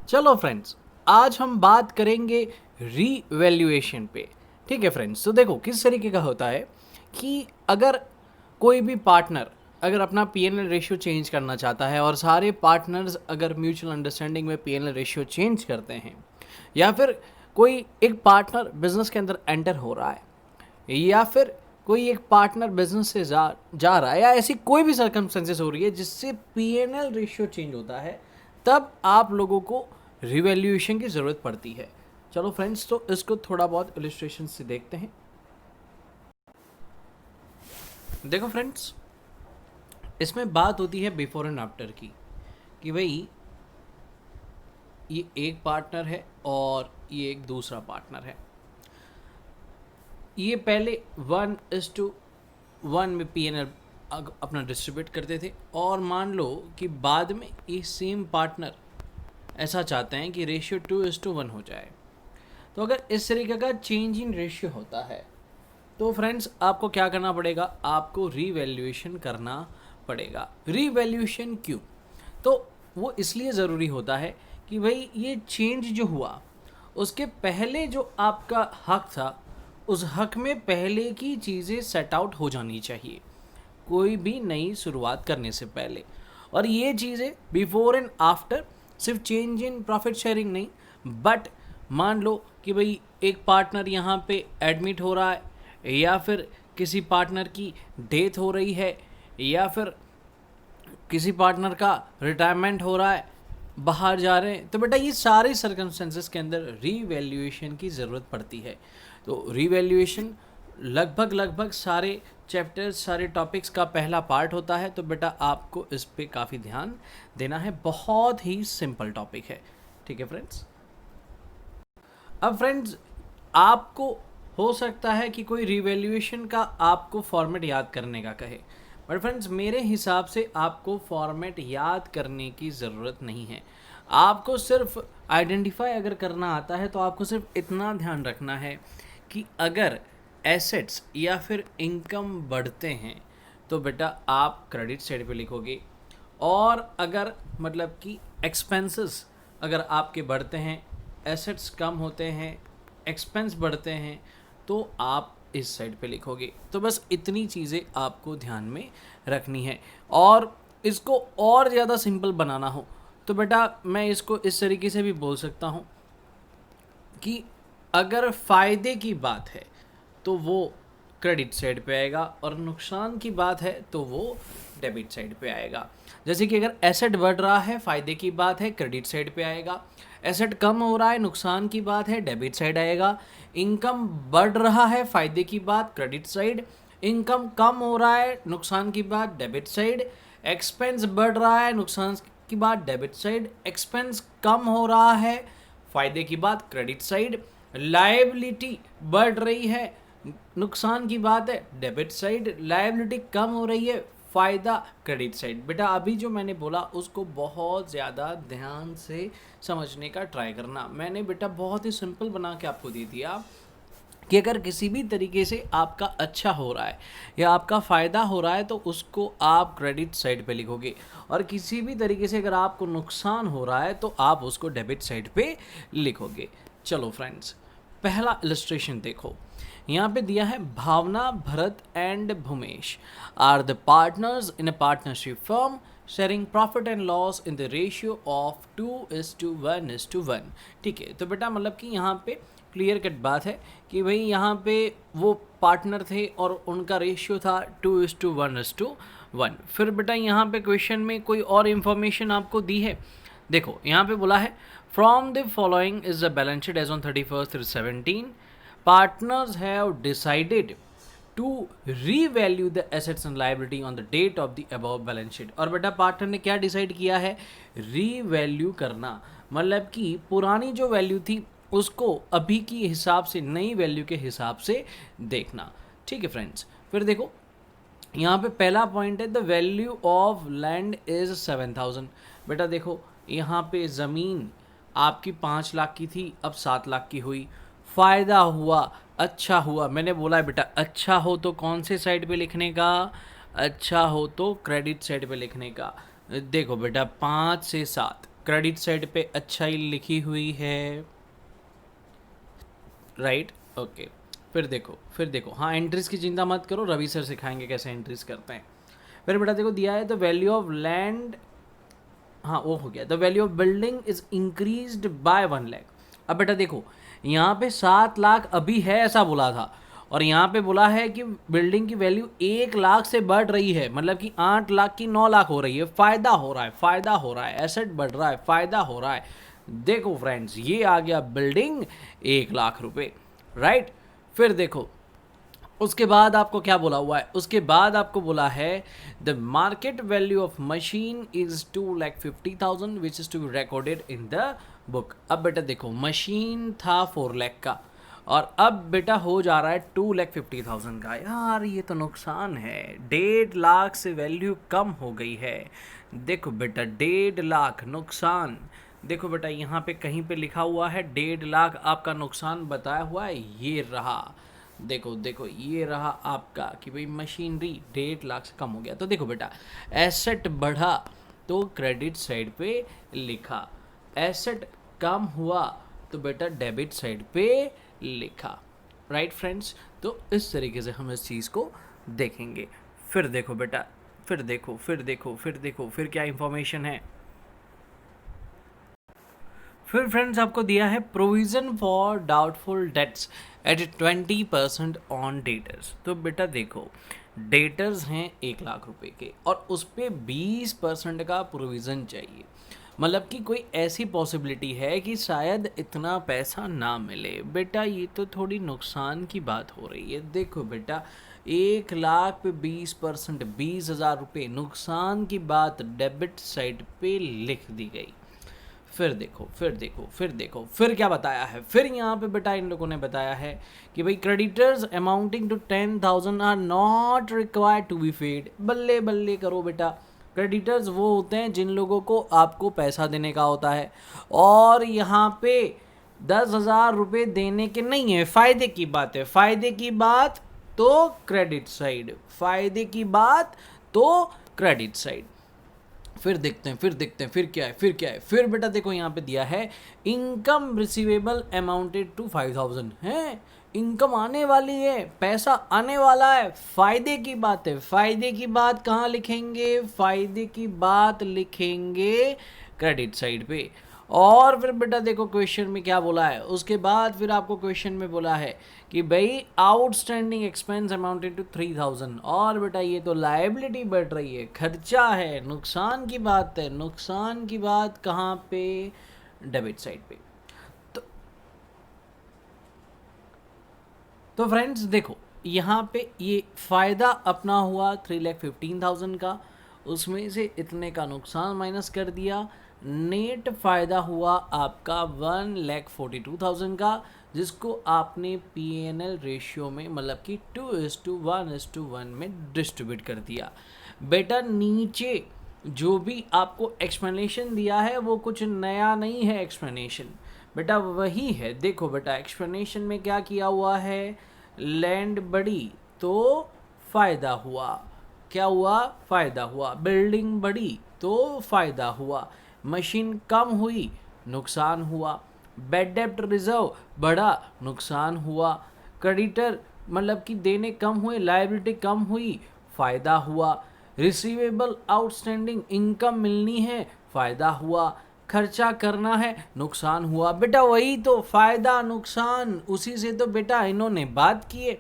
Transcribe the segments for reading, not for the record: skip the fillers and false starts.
चलो फ्रेंड्स, आज हम बात करेंगे रीवैल्यूएशन पे। ठीक है फ्रेंड्स, तो देखो किस तरीके का होता है कि अगर कोई भी पार्टनर अगर अपना पीएनएल रेशियो चेंज करना चाहता है और सारे पार्टनर्स अगर म्यूचुअल अंडरस्टैंडिंग में पीएनएल रेशियो चेंज करते हैं, या फिर कोई एक पार्टनर बिजनेस के अंदर एंटर हो रहा है, या फिर कोई एक पार्टनर बिजनेस से जा रहा है, या ऐसी कोई भी सर्कमस्टेंसेस हो रही है जिससे पीएनएल रेशियो चेंज होता है, तब आप लोगों को रिवैल्यूएशन की ज़रूरत पड़ती है। चलो फ्रेंड्स, तो इसको थोड़ा बहुत इलस्ट्रेशन से देखते हैं। देखो फ्रेंड्स, इसमें बात होती है बिफोर एंड आफ्टर की, कि भाई ये एक पार्टनर है और ये एक दूसरा पार्टनर है। ये पहले 1:1 में पीएनएल अपना डिस्ट्रीब्यूट करते थे, और मान लो कि बाद में ये सेम पार्टनर ऐसा चाहते हैं कि रेशियो 2:1 हो जाए। तो अगर इस तरीके का चेंज इन रेशियो होता है तो फ्रेंड्स आपको क्या करना पड़ेगा, आपको रीवैल्यूएशन करना पड़ेगा। रीवैल्यूएशन क्यों? तो वो इसलिए ज़रूरी होता है कि भाई ये चेंज जो हुआ उसके पहले जो आपका हक था, उस हक में पहले की चीज़ें सेट आउट हो जानी चाहिए कोई भी नई शुरुआत करने से पहले। और ये चीज़ें बिफोर एंड आफ्टर सिर्फ चेंज इन प्रॉफिट शेयरिंग नहीं, बट मान लो कि भाई एक पार्टनर यहाँ पे एडमिट हो रहा है, या फिर किसी पार्टनर की डेथ हो रही है, या फिर किसी पार्टनर का रिटायरमेंट हो रहा है, बाहर जा रहे हैं, तो बेटा ये सारे सर्कमस्टेंसेस के अंदर रीवैल्यूएशन की ज़रूरत पड़ती है। तो रीवैल्यूएशन लगभग सारे चैप्टर्स, सारे टॉपिक्स का पहला पार्ट होता है। तो बेटा आपको इस पे काफ़ी ध्यान देना है, बहुत ही सिंपल टॉपिक है। ठीक है फ्रेंड्स। अब फ्रेंड्स, आपको हो सकता है कि कोई रिवैल्यूएशन का आपको फॉर्मेट याद करने का कहे, बट फ्रेंड्स मेरे हिसाब से आपको फॉर्मेट याद करने की ज़रूरत नहीं है। आपको सिर्फ आइडेंटिफाई अगर करना आता है तो आपको सिर्फ इतना ध्यान रखना है कि अगर एसेट्स या फिर इनकम बढ़ते हैं तो बेटा आप क्रेडिट साइड पे लिखोगे, और अगर मतलब कि एक्सपेंसेस अगर आपके बढ़ते हैं, एसेट्स कम होते हैं, एक्सपेंस बढ़ते हैं, तो आप इस साइड पे लिखोगे। तो बस इतनी चीज़ें आपको ध्यान में रखनी है। और इसको और ज़्यादा सिंपल बनाना हो तो बेटा मैं इसको इस तरीके से भी बोल सकता हूँ कि अगर फ़ायदे की बात है तो वो क्रेडिट साइड पे आएगा, और नुकसान की बात है तो वो डेबिट साइड पे आएगा। जैसे कि अगर एसेट बढ़ रहा है, फ़ायदे की बात है, क्रेडिट साइड पे आएगा। एसेट कम हो रहा है, नुकसान की बात है, डेबिट साइड आएगा। इनकम बढ़ रहा है, फ़ायदे की बात क्रेडिट साइड। इनकम कम हो रहा है, नुकसान की बात डेबिट साइड। एक्सपेंस बढ़ रहा है, नुकसान की बात डेबिट साइड। एक्सपेंस कम हो रहा है, फ़ायदे की बात क्रेडिट साइड। लायबिलिटी बढ़ रही है, नुकसान की बात है डेबिट साइड। लायबिलिटी कम हो रही है, फ़ायदा क्रेडिट साइड। बेटा अभी जो मैंने बोला उसको बहुत ज़्यादा ध्यान से समझने का ट्राई करना। मैंने बेटा बहुत ही सिंपल बना के आपको दे दिया कि अगर किसी भी तरीके से आपका अच्छा हो रहा है या आपका फ़ायदा हो रहा है तो उसको आप क्रेडिट साइड पे लिखोगे, और किसी भी तरीके से अगर आपको नुकसान हो रहा है तो आप उसको डेबिट साइड पे लिखोगे। चलो फ्रेंड्स, पहला इलस्ट्रेशन देखो। यहाँ पे दिया है Bhavna, Bharat and Bhumesh are the partners in a partnership firm sharing profit and loss in the ratio of 2:1:1। ठीक है, तो बेटा मतलब कि यहाँ पे क्लियर कट बात है कि भाई यहाँ पे वो पार्टनर थे और उनका रेशियो था 2:1:1। फिर बेटा यहाँ पे क्वेश्चन में कोई और इन्फॉर्मेशन आपको दी है। देखो यहाँ पे बोला है from the following is the balance sheet as on 31/3/17 partners have decided to revalue the assets and liability on the date of the above balance sheet। और बेटा पार्टनर ने क्या डिसाइड किया है, रीवैल्यू करना, मतलब कि पुरानी जो वैल्यू थी उसको अभी की हिसाब से, नई वैल्यू के हिसाब से देखना। ठीक है फ्रेंड्स, फिर देखो यहाँ पे पहला पॉइंट है the value of land is 7,000। बेटा देखो यहाँ पे ज़मीन आपकी 5 लाख की थी, अब 7 लाख की हुई। फ़ायदा हुआ, अच्छा हुआ, मैंने बोला है बेटा अच्छा हो तो कौन से साइड पे लिखने का, अच्छा हो तो क्रेडिट साइड पे लिखने का। देखो बेटा 5 से 7 क्रेडिट साइड पे अच्छाई लिखी हुई है, राइट, ओके। फिर देखो, हाँ एंट्रीज की चिंता मत करो, रवि सर सिखाएंगे कैसे एंट्रीज करते हैं। फिर बेटा देखो दिया है द वैल्यू ऑफ लैंड, हाँ वो हो गया, the value of building is increased by 1 lakh. अब बेटा देखो यहाँ पे 7 लाख अभी है ऐसा बोला था, और यहाँ पे बोला है कि बिल्डिंग की वैल्यू 1 लाख से बढ़ रही है, मतलब कि 8 लाख की 9 लाख हो रही है। फायदा हो रहा है, फायदा हो रहा है, एसेट बढ़ रहा है, फायदा हो रहा है। देखो फ्रेंड्स ये आ गया बिल्डिंग 1 लाख रुपए, राइट। फिर देखो उसके बाद आपको क्या बोला हुआ है, उसके बाद आपको बोला है the market value of machine is 2,50,000 which is to be recorded in the book. अब बेटा देखो मशीन था 4 लाख का, और अब बेटा हो जा रहा है 2,50,000 का। यार ये तो नुकसान है, 1.5 लाख से वैल्यू कम हो गई है। देखो बेटा 1.5 लाख नुकसान, देखो बेटा यहाँ पे कहीं पे लिखा हुआ है 1.5 लाख आपका नुकसान बताया हुआ है, ये रहा। देखो देखो ये रहा आपका कि भाई मशीनरी 1.5 लाख से कम हो गया। तो देखो बेटा एसेट बढ़ा तो क्रेडिट साइड पे लिखा, एसेट कम हुआ तो बेटा डेबिट साइड पे लिखा, राइट फ्रेंड्स। तो इस तरीके से हम इस चीज़ को देखेंगे। फिर देखो बेटा, फिर क्या इंफॉर्मेशन है। फिर फ्रेंड्स आपको दिया है provision for doubtful debts at 20% on debtors. तो बेटा देखो डेटर्स हैं 1 लाख रुपए के, और उस पर 20% का प्रोविज़न चाहिए, मतलब कि कोई ऐसी पॉसिबिलिटी है कि शायद इतना पैसा ना मिले। बेटा ये तो थोड़ी नुकसान की बात हो रही है। देखो बेटा 1 लाख पे 20%, 20,000 रुपये नुकसान की बात डेबिट साइड पे लिख दी गई। फिर क्या बताया है, फिर यहाँ पे बेटा इन लोगों ने बताया है कि भाई creditors amounting to 10,000 are not required to be paid. बल्ले बल्ले करो बेटा, क्रेडिटर्स वो होते हैं जिन लोगों को आपको पैसा देने का होता है, और यहाँ पे 10,000 रुपये देने के नहीं है, फ़ायदे की बात है, फ़ायदे की बात तो क्रेडिट साइड, फ़ायदे की बात तो क्रेडिट साइड। फिर देखते हैं फिर क्या है। फिर बेटा देखो यहाँ पे दिया है इनकम रिसीवेबल अमाउंटेड टू 5,000 है, इनकम आने वाली है, पैसा आने वाला है, फायदे की बात है। फायदे की बात कहाँ लिखेंगे, फायदे की बात लिखेंगे क्रेडिट साइड पे। और फिर बेटा देखो क्वेश्चन में क्या बोला है, उसके बाद फिर आपको क्वेश्चन में बोला है कि भाई आउटस्टैंडिंग एक्सपेंस अमाउंटेड टू 3,000, और बेटा ये तो लायबिलिटी बढ़ रही है, खर्चा है, नुकसान की बात है। नुकसान की बात कहाँ पे, डेबिट साइड पे। तो फ्रेंड्स देखो यहाँ पे ये फ़ायदा अपना हुआ 3,15,000 का, उसमें से इतने का नुकसान माइनस कर दिया, नेट फ़ायदा हुआ आपका 1,42,000 का, जिसको आपने PNL रेशियो में मतलब कि 2:1:1 में डिस्ट्रीब्यूट कर दिया। बेटा नीचे जो भी आपको एक्सप्लेनेशन दिया है वो कुछ नया नहीं है, एक्सप्लेनेशन बेटा वही है। देखो बेटा एक्सप्लेनेशन में क्या किया हुआ है, लैंड बढ़ी तो फ़ायदा हुआ, क्या हुआ, फ़ायदा हुआ। बिल्डिंग बढ़ी तो फ़ायदा हुआ, मशीन कम हुई नुकसान हुआ, बैड डेब्ट रिजर्व बढ़ा नुकसान हुआ, क्रेडिटर मतलब कि देने कम हुए, लायबिलिटी कम हुई फ़ायदा हुआ, रिसीवेबल आउटस्टैंडिंग इनकम मिलनी है फ़ायदा हुआ, खर्चा करना है नुकसान हुआ। बेटा वही तो फ़ायदा नुकसान, उसी से तो बेटा इन्होंने बात की है।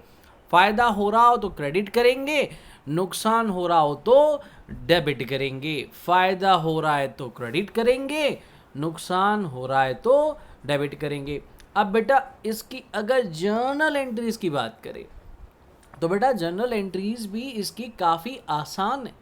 फ़ायदा हो रहा हो तो क्रेडिट करेंगे, नुकसान हो रहा हो तो डेबिट करेंगे। फ़ायदा हो रहा है तो क्रेडिट करेंगे, नुकसान हो रहा है तो डेबिट करेंगे। अब बेटा इसकी अगर जर्नल एंट्रीज की बात करें तो बेटा जर्नल एंट्रीज भी इसकी काफ़ी आसान है।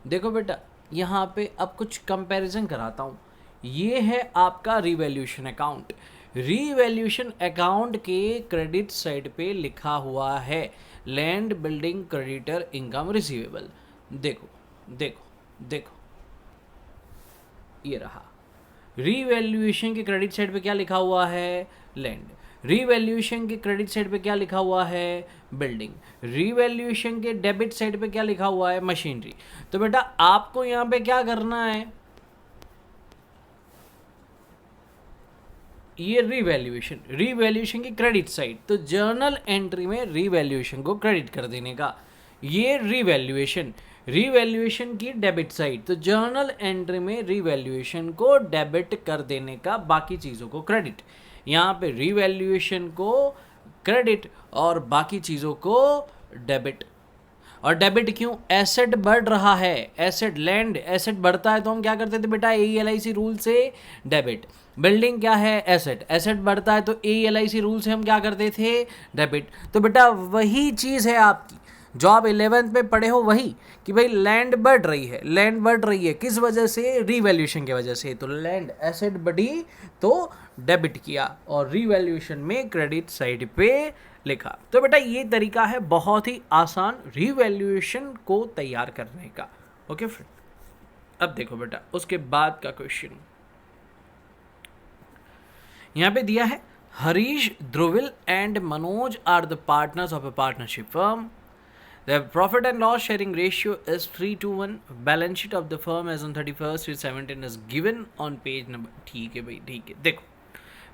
देखो बेटा यहाँ पे अब कुछ कंपैरिजन कराता हूँ। ये है आपका रिवैल्यूएशन अकाउंट, रिवैल्यूएशन अकाउंट के क्रेडिट साइड पे लिखा हुआ है land building creditor income receivable. देखो देखो देखो ये रहा, रीवैल्यूएशन के क्रेडिट साइड पे क्या लिखा हुआ है, लैंड। रीवैल्यूएशन के क्रेडिट साइड पे क्या लिखा हुआ है, बिल्डिंग। रीवैल्यूएशन के डेबिट साइड पे क्या लिखा हुआ है, मशीनरी। तो बेटा आपको यहाँ पे क्या करना है, ये रीवैल्यूएशन की क्रेडिट साइड, तो जर्नल एंट्री में रीवैल्यूएशन को क्रेडिट कर देने का, ये रीवैल्यूएशन की डेबिट साइड, तो जर्नल एंट्री में रीवैल्यूएशन को डेबिट कर देने का, बाकी चीज़ों को क्रेडिट। यहाँ पे रीवैल्यूएशन को क्रेडिट और बाकी चीज़ों को डेबिट। और डेबिट क्यों? एसेट बढ़ रहा है, एसेट लैंड एसेट बढ़ता है तो हम क्या करते थे बेटा, AELIC रूल से डेबिट। बिल्डिंग क्या है? एसेट, एसेट बढ़ता है तो AELIC रूल से हम क्या करते थे? डेबिट। तो बेटा वही चीज़ है आपकी जो आप 11th में पढ़े हो, वही कि भाई लैंड बढ़ रही है, लैंड बढ़ रही है किस वजह से? रीवैल्यूएशन की वजह से। तो लैंड एसेट बढ़ी तो डेबिट किया और रीवैल्यूएशन में क्रेडिट साइड पे लिखा। तो बेटा ये तरीका है बहुत ही आसान रीवैल्यूएशन को तैयार करने का। ओके फ्रेंड, अब देखो बेटा उसके बाद का क्वेश्चन यहाँ पे दिया है, Harish, Dhruvil and Manoj are the partners of a partnership firm. The profit and loss sharing ratio is 3:1. Balance sheet of the firm as on 31/3/17 is given on page number। ठीक है भाई, ठीक है। देखो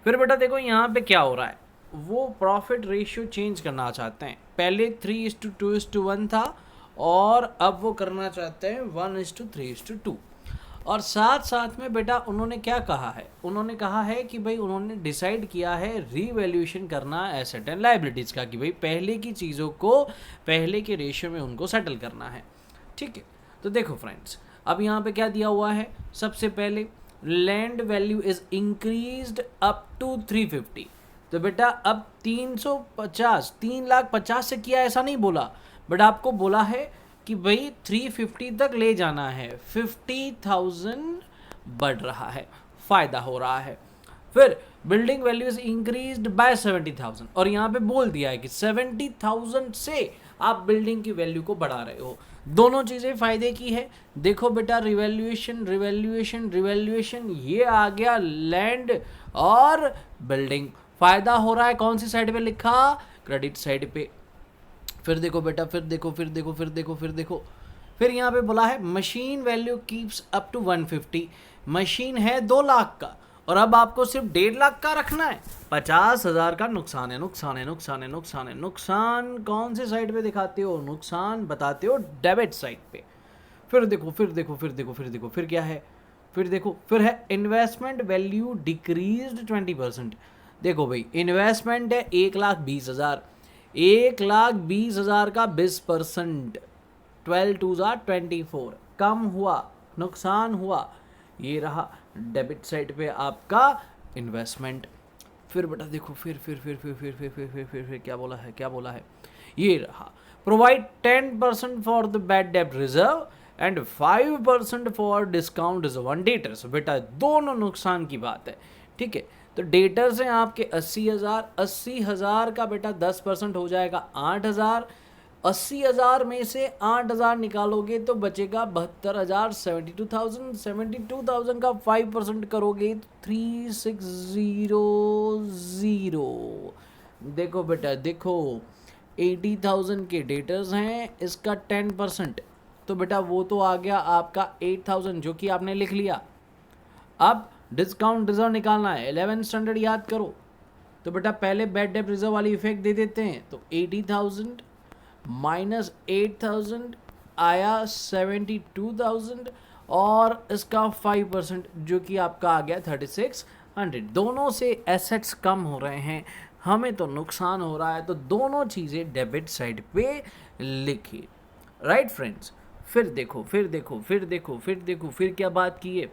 फिर बेटा देखो यहाँ पे क्या हो रहा है, वो प्रॉफिट रेशियो चेंज करना चाहते हैं। पहले 3:2:1 था और अब वो करना चाहते हैं 1:3:2। और साथ साथ में बेटा उन्होंने क्या कहा है, उन्होंने कहा है कि भाई उन्होंने डिसाइड किया है रीवैल्यूएशन करना एसेट एंड लायबिलिटीज़ का, कि भाई पहले की चीज़ों को पहले के रेशियो में उनको सेटल करना है। ठीक है, तो देखो फ्रेंड्स अब यहाँ पे क्या दिया हुआ है, सबसे पहले land value is increased up to 350। तो बेटा अब 3,50,000 से किया ऐसा नहीं बोला, बट आपको बोला है कि भाई 350 तक ले जाना है, 50,000 बढ़ रहा है, फ़ायदा हो रहा है। फिर building value is increased by 70,000 और यहाँ पे बोल दिया है कि 70,000 से आप बिल्डिंग की वैल्यू को बढ़ा रहे हो। दोनों चीज़ें फ़ायदे की है। देखो बेटा रिवैल्यूएशन ये आ गया लैंड और बिल्डिंग, फ़ायदा हो रहा है कौन सी साइड पे लिखा? क्रेडिट साइड पे। फिर देखो बेटा फिर यहाँ पे बोला है machine value keeps up to 150। Machine है 2 लाख का और अब आपको सिर्फ 1.5 लाख का रखना है, 50,000 का नुकसान है। नुकसान कौन से साइड पे दिखाते हो? नुकसान बताते हो डेबिट साइड पे। फिर देखो फिर क्या है, फिर है इन्वेस्टमेंट वैल्यू डिक्रीज्ड 20%। देखो भाई इन्वेस्टमेंट है 1,20,000, 1,20,000 का 20%, 12×2=24, कम हुआ, नुकसान हुआ। ये रहा डेबिट साइड पे आपका इन्वेस्टमेंट। फिर बेटा देखो फिर क्या बोला है, ये रहा प्रोवाइड 10% फॉर द बैड डेब्ट reserve and 5% for discount reserve on debtors. बेटा दोनों नुकसान की बात है, ठीक है। तो डेटर्स हैं आपके 80,000 का बेटा 10% हो जाएगा 8,000। 80,000 में से 8,000 निकालोगे तो बचेगा 72,000, 72,000 का 5% करोगे तो 3,600। देखो बेटा देखो 80,000 के डेटर्स हैं, इसका 10% तो बेटा वो तो आ गया आपका 8,000 जो कि आपने लिख लिया। अब डिस्काउंट रिजर्व निकालना है, 11th स्टैंडर्ड याद करो। तो बेटा पहले बैड डेब्ट रिजर्व वाली इफेक्ट दे देते हैं, तो 80,000 माइनस 8,000 आया 72,000 और इसका 5% जो कि आपका आ गया 3,600। दोनों से एसेट्स कम हो रहे हैं, हमें तो नुकसान हो रहा है, तो दोनों चीज़ें डेबिट साइड पे लिखिए। राइट फ्रेंड्स, फिर क्या बात की है,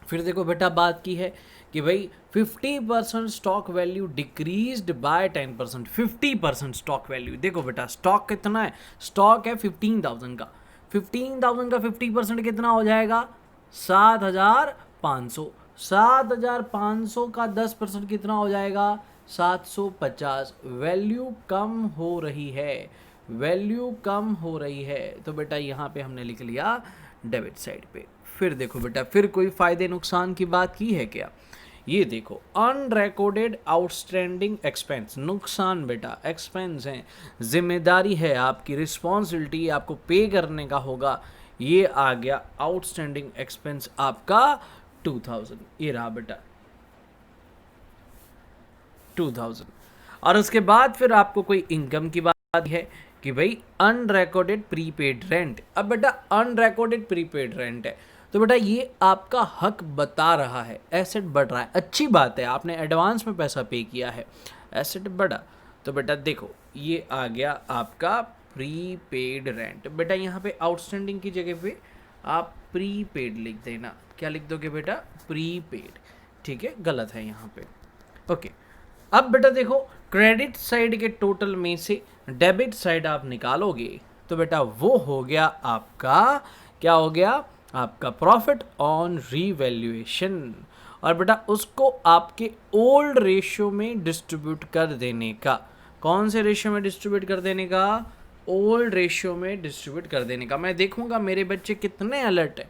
फिर देखो बेटा बात की है कि भाई 50% stock value decreased bye 10%। 50% stock value, देखो बेटा स्टॉक कितना है, स्टॉक है 15,000 का, 15,000 का 50% कितना हो जाएगा? 7,500। 7,500 का 10% कितना हो जाएगा? 750। वैल्यू कम हो रही है, तो बेटा यहाँ पे हमने लिख लिया डेबिट साइड पे। फिर देखो बेटा फिर कोई फायदे नुकसान की बात की है क्या? ये देखो अनरिकॉर्डेड आउटस्टैंडिंग एक्सपेंस, नुकसान बेटा एक्सपेंस है, जिम्मेदारी है आपकी, रिस्पॉन्सिबिलिटी आपको पे करने का होगा। ये आ गया आउटस्टैंडिंग एक्सपेंस आपका 2,000। ये रहा बेटा 2000। और उसके बाद फिर आपको कोई इनकम की बात है कि भाई अनरिकॉर्डेड प्रीपेड रेंट। अब बेटा अनरिकॉर्डेड प्रीपेड रेंट है तो बेटा ये आपका हक बता रहा है, एसेट बढ़ रहा है, अच्छी बात है, आपने एडवांस में पैसा पे किया है, एसेट बढ़ा। तो बेटा देखो ये आ गया आपका प्रीपेड रेंट। बेटा यहाँ पे आउटस्टैंडिंग की जगह पे आप प्रीपेड लिख देना। क्या लिख दोगे बेटा? प्रीपेड। ठीक है, गलत है यहाँ पे। ओके, अब बेटा देखो क्रेडिट साइड के टोटल में से डेबिट साइड आप निकालोगे तो बेटा वो हो गया आपका, क्या हो गया? आपका प्रॉफिट ऑन रीवैल्यूएशन। और बेटा उसको आपके ओल्ड रेशियो में डिस्ट्रीब्यूट कर देने का। कौन से रेशियो में डिस्ट्रीब्यूट कर देने का? ओल्ड रेशियो में डिस्ट्रीब्यूट कर देने का। मैं देखूंगा मेरे बच्चे कितने अलर्ट है,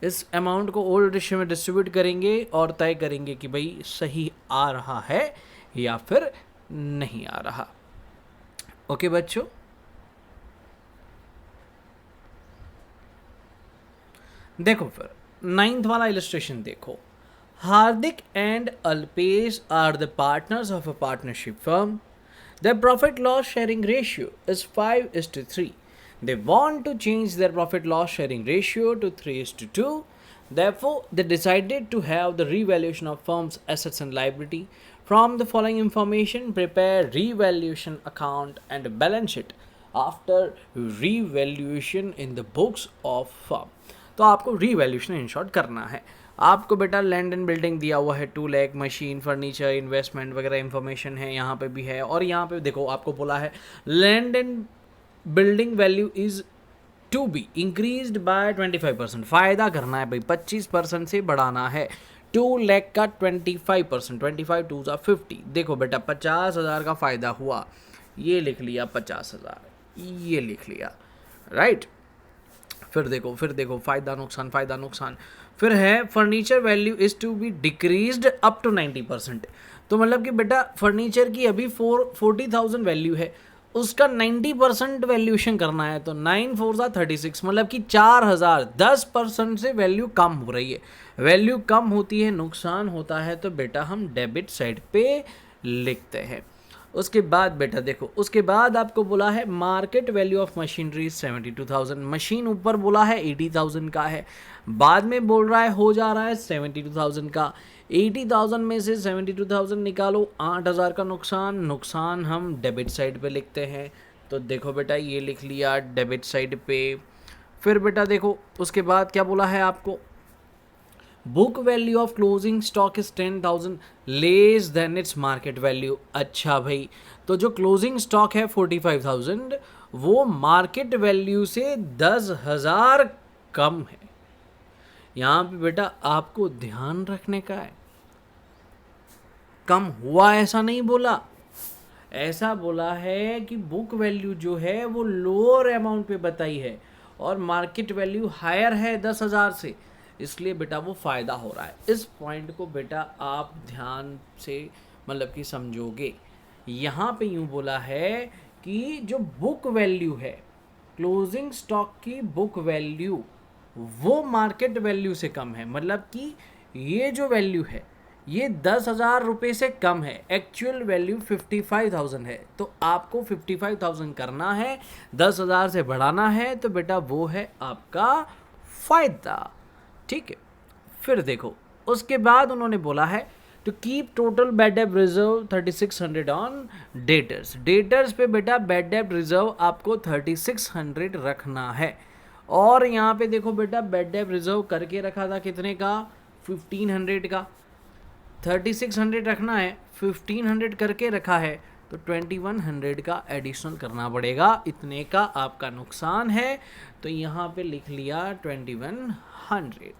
इस अमाउंट को ओल्ड रेशियो में डिस्ट्रीब्यूट करेंगे और तय करेंगे कि भाई सही आ रहा है या फिर नहीं आ रहा। ओके बच्चों, देखो फिर 9th वाला इलस्ट्रेशन देखो। Hardik and Alpesh are the partners of a partnership firm. Their profit loss sharing ratio is 5:3. They want to change their profit loss sharing ratio to 3:2. Therefore, they decided to have the revaluation of firm's assets and liability. From the following information, prepare revaluation account and balance sheet after revaluation in the books of firm. तो आपको revaluation in short करना है। आपको बेटा land and building दिया हुआ है 2 lakh, machine, furniture, investment वगैरह इन्फॉर्मेशन है, यहाँ पे भी है। और यहाँ पे देखो आपको बोला है land and building value is to be increased by 25%। फ़ायदा करना है भाई, 25% से बढ़ाना है। 2 लाख का 25%, 25 2 50। देखो बेटा 50,000 का फ़ायदा हुआ, ये लिख लिया 50,000, ये लिख लिया, राइट। फिर देखो फ़ायदा नुकसान। फिर है furniture value is to be decreased up to 90%। तो मतलब कि बेटा फर्नीचर की अभी 40,000 वैल्यू है, उसका 90% वैल्यूएशन करना है। तो 9 4 36, मतलब कि 4,000, 10% से वैल्यू कम हो रही है। वैल्यू कम होती है, नुकसान होता है, तो बेटा हम डेबिट साइड पे लिखते हैं। उसके बाद बेटा देखो, उसके बाद आपको बोला है market value of machinery 72,000। Machine ऊपर बोला है 80,000 का है, बाद में बोल रहा है हो जा रहा है 72,000 का। 80,000 में से 72,000 निकालो, 8,000 का नुकसान हम डेबिट साइड पे लिखते हैं। तो देखो बेटा ये लिख लिया डेबिट साइड पे। फिर बेटा देखो उसके बाद क्या बोला है आपको, book value of closing stock is 10,000 less than its market value. अच्छा भाई, तो जो क्लोजिंग स्टॉक है 45,000 वो मार्केट वैल्यू से 10,000 कम है। यहाँ पे बेटा आपको ध्यान रखने का है, कम हुआ ऐसा नहीं बोला, ऐसा बोला है कि बुक वैल्यू जो है वो लोअर अमाउंट पे बताई है और मार्केट वैल्यू हायर है 10,000 से, इसलिए बेटा वो फ़ायदा हो रहा है। इस पॉइंट को बेटा आप ध्यान से मतलब कि समझोगे। यहाँ पे यूँ बोला है कि जो बुक वैल्यू है, क्लोजिंग स्टॉक की बुक वैल्यू वो मार्केट वैल्यू से कम है, मतलब कि ये जो वैल्यू है ये 10,000 रुपये से कम है। एक्चुअल वैल्यू 55,000 है, तो आपको 55,000 करना है, 10,000 से बढ़ाना है, तो बेटा वो है आपका फ़ायदा। ठीक है। फिर देखो उसके बाद उन्होंने बोला है टू कीप टोटल बैड डेब्ट रिजर्व 3600 ऑन डेटर्स। डेटर्स पे बेटा बैड डेब्ट रिजर्व आपको 3600 रखना है। और यहाँ पे देखो बेटा बैड डेब्ट रिजर्व करके रखा था कितने का? 1500 का। 3600 रखना है, 1500 करके रखा है, तो 2100 का एडिशनल करना पड़ेगा। इतने का आपका नुकसान है, तो यहाँ पे लिख लिया 2100।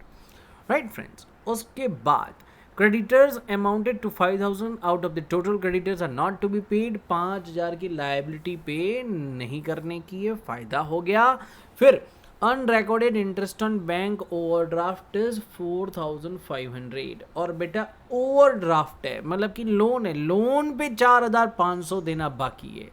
राइट फ्रेंड्स, उसके बाद creditors amounted to 5,000 out of the total creditors are not to be paid. 5,000 की लायबिलिटी पे नहीं करने की है, फ़ायदा हो गया। फिर unrecorded interest on bank overdraft is 4,500। और बेटा ओवरड्राफ्ट है, मतलब कि लोन है, लोन पे 4,500 देना बाकी है,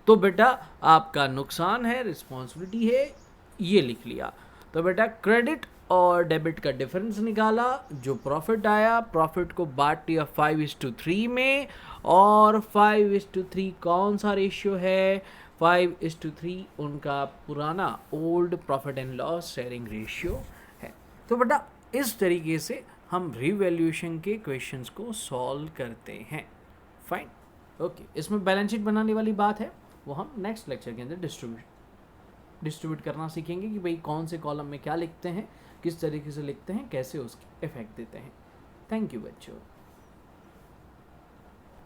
तो बेटा आपका नुकसान है, रिस्पॉन्सिबिलिटी है, ये लिख लिया। तो बेटा क्रेडिट और डेबिट का डिफरेंस निकाला, जो प्रॉफिट आया, प्रॉफिट को बांट दिया 5:3 में, और 5:3 कौन सा रेशियो है? 5:3 उनका पुराना old profit and loss sharing ratio है। तो बेटा इस तरीके से हम रिवैल्यूएशन के क्वेश्चंस को सॉल्व करते हैं। Fine, okay. इसमें बैलेंस शीट बनाने वाली बात है, वो हम नेक्स्ट लेक्चर के अंदर डिस्ट्रीब्यूट करना सीखेंगे कि भाई कौन से कॉलम में क्या लिखते हैं, किस तरीके से लिखते हैं, कैसे उसके इफेक्ट देते हैं। थैंक यू बच्चों।